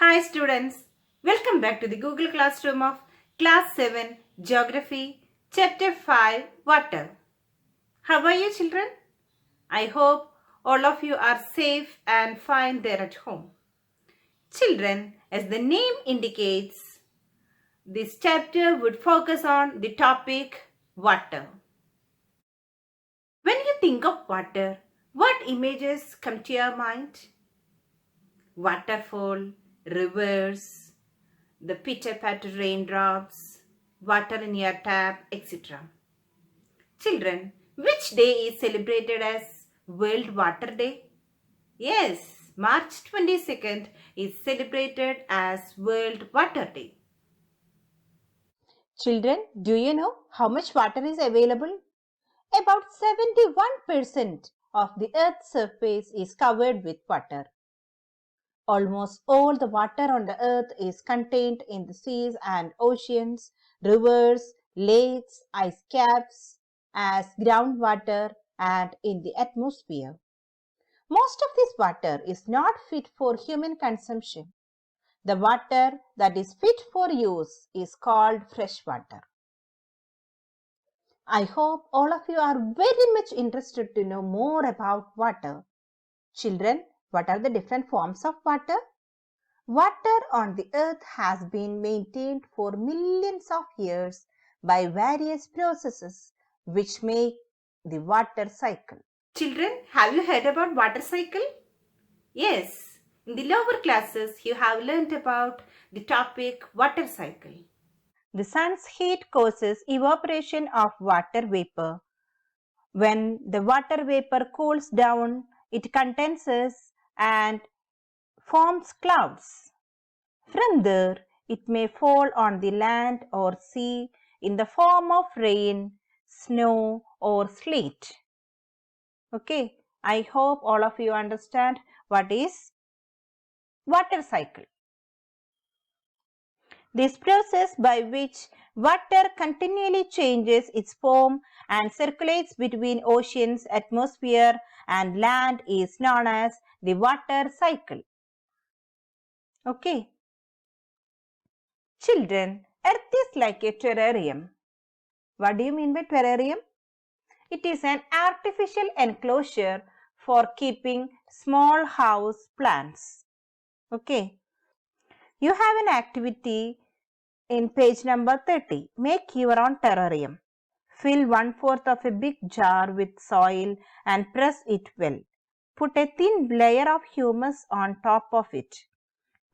Hi students, welcome back to the Google Classroom of Class 7 Geography, Chapter 5 Water. How are you children? I hope all of you are safe and fine there at home. Children, as the name indicates, this chapter would focus on the topic water. When you think of water, what images come to your mind? Waterfall, rivers, the pitter-patter raindrops, water in your tap, etc. Children, which day is celebrated as World Water Day? Yes, March 22nd is celebrated as World Water Day. Children, do you know how much water is available? About 71% of the Earth's surface is covered with water. Almost all the water on the Earth is contained in the seas and oceans, rivers, lakes, ice caps, as groundwater, and in the atmosphere. Most of this water is not fit for human consumption. The water that is fit for use is called fresh water. I hope all of you are very much interested to know more about water. Children, what are the different forms of water? Water on the earth has been maintained for millions of years by various processes which make the water cycle. Children, have you heard about water cycle? Yes, in the lower classes you have learnt about the topic water cycle. The sun's heat causes evaporation of water vapor. When the water vapor cools down, it condenses and forms clouds. From there, it may fall on the land or sea in the form of rain, snow, or sleet. Okay, I hope all of you understand what is water cycle. This process by which water continually changes its form and circulates between oceans, atmosphere, and land is known as the water cycle. Okay. Children, Earth is like a terrarium. What do you mean by terrarium? It is an artificial enclosure for keeping small house plants. Okay. You have an activity in page number 30. Make your own terrarium. Fill 1/4 of a big jar with soil and press it well. Put a thin layer of humus on top of it.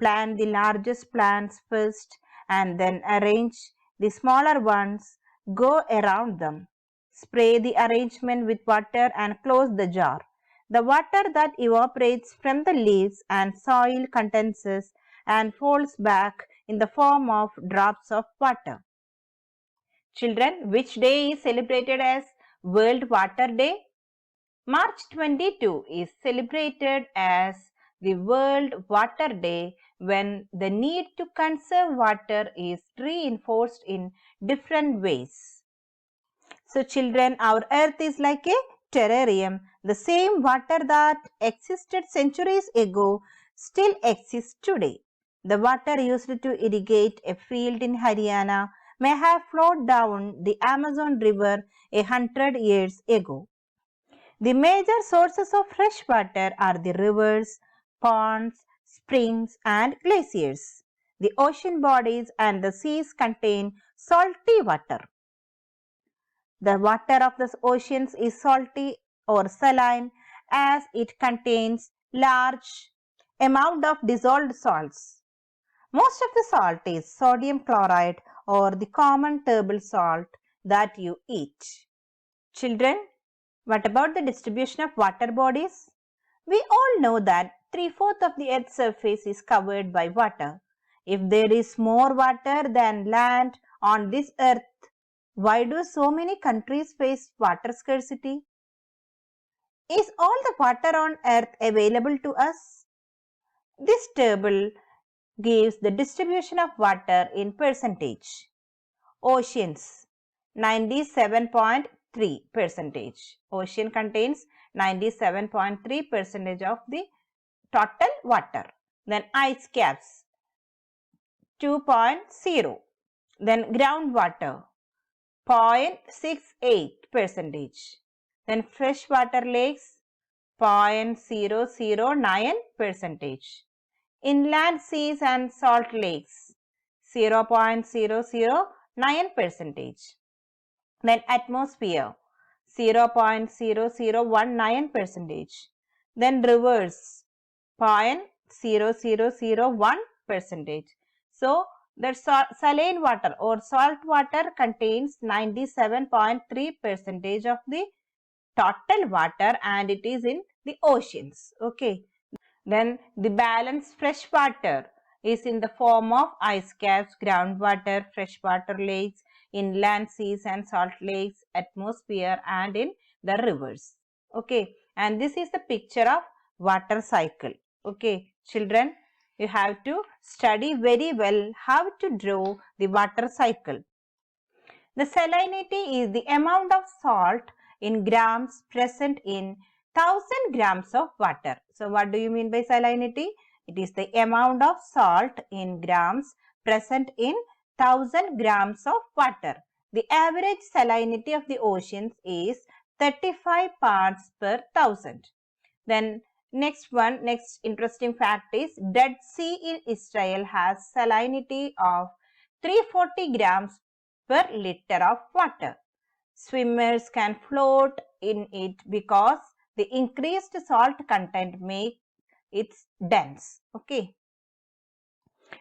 Plant the largest plants first and then arrange the smaller ones. Go around them. Spray the arrangement with water and close the jar. The water that evaporates from the leaves and soil condenses and falls back in the form of drops of water. Children, which day is celebrated as World Water Day? March 22 is celebrated as the World Water Day when the need to conserve water is reinforced in different ways. So children, our earth is like a terrarium. The same water that existed centuries ago still exists today. The water used to irrigate a field in Haryana may have flowed down the Amazon River 100 years ago. The major sources of fresh water are the rivers, ponds, springs, and glaciers. The ocean bodies and the seas contain salty water. The water of the oceans is salty or saline as it contains large amount of dissolved salts. Most of the salt is sodium chloride or the common table salt that you eat. Children, what about the distribution of water bodies? We all know that 3/4 of the Earth's surface is covered by water. If there is more water than land on this Earth, why do so many countries face water scarcity? Is all the water on Earth available to us? This table gives the distribution of water in percentage. Oceans 97.3 percentage. Ocean contains 97.3 percentage of the total water. Then ice caps 2.0. Then groundwater 0.68 percentage. Then freshwater lakes 0.009 percentage. Inland seas and salt lakes 0.009 percentage. Then atmosphere 0.0019 percentage. Then rivers 0.0001 percentage. So the saline water or salt water contains 97.3 percentage of the total water and it is in the oceans. Okay. Then the balanced fresh water is in the form of ice caps, groundwater, freshwater lakes, inland seas and salt lakes, atmosphere and in the rivers. Okay. And this is the picture of water cycle. Okay. Children, you have to study very well how to draw the water cycle. The salinity is the amount of salt in grams present in 1000 grams of water. So what do you mean by salinity? It is the amount of salt in grams present in 1000 grams of water. The average salinity of the oceans is 35 parts per thousand. Then next interesting fact is Dead Sea in Israel has salinity of 340 grams per liter of water. Swimmers can float in it because the increased salt content makes it dense. Okay.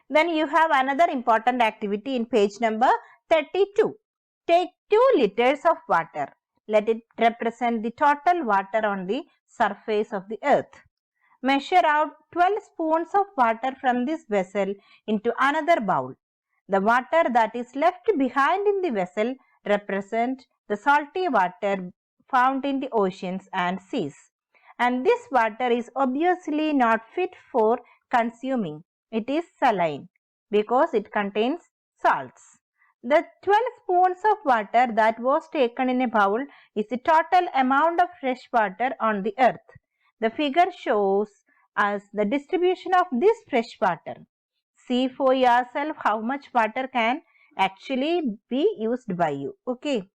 Then you have another important activity in page number 32. Take 2 liters of water. Let it represent the total water on the surface of the earth. Measure out 12 spoons of water from this vessel into another bowl. The water that is left behind in the vessel represents the salty water found in the oceans and seas. And this water is obviously not fit for consuming. It is saline because it contains salts. The 12 spoons of water that was taken in a bowl is the total amount of fresh water on the earth. The figure shows us the distribution of this fresh water. See for yourself how much water can actually be used by you. Okay.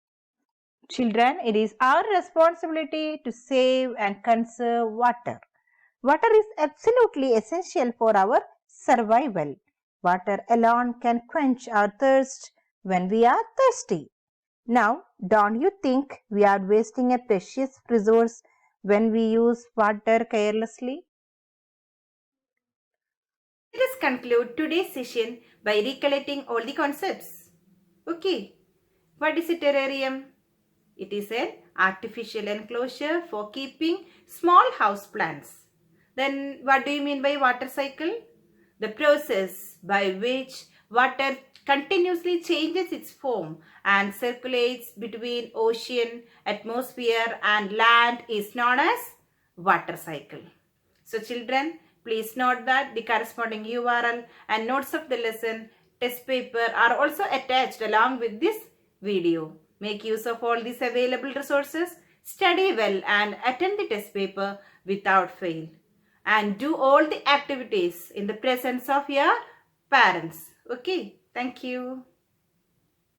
Children, it is our responsibility to save and conserve water. Water is absolutely essential for our survival. Water alone can quench our thirst when we are thirsty. Now, don't you think we are wasting a precious resource when we use water carelessly? Let us conclude today's session by recollecting all the concepts. Okay. What is a terrarium? It is an artificial enclosure for keeping small house plants. Then what do you mean by water cycle? The process by which water continuously changes its form and circulates between ocean, atmosphere and land is known as water cycle. So children, please note that the corresponding URL and notes of the lesson, test paper are also attached along with this video. Make use of all these available resources, study well and attend the test paper without fail. And do all the activities in the presence of your parents. Okay, thank you.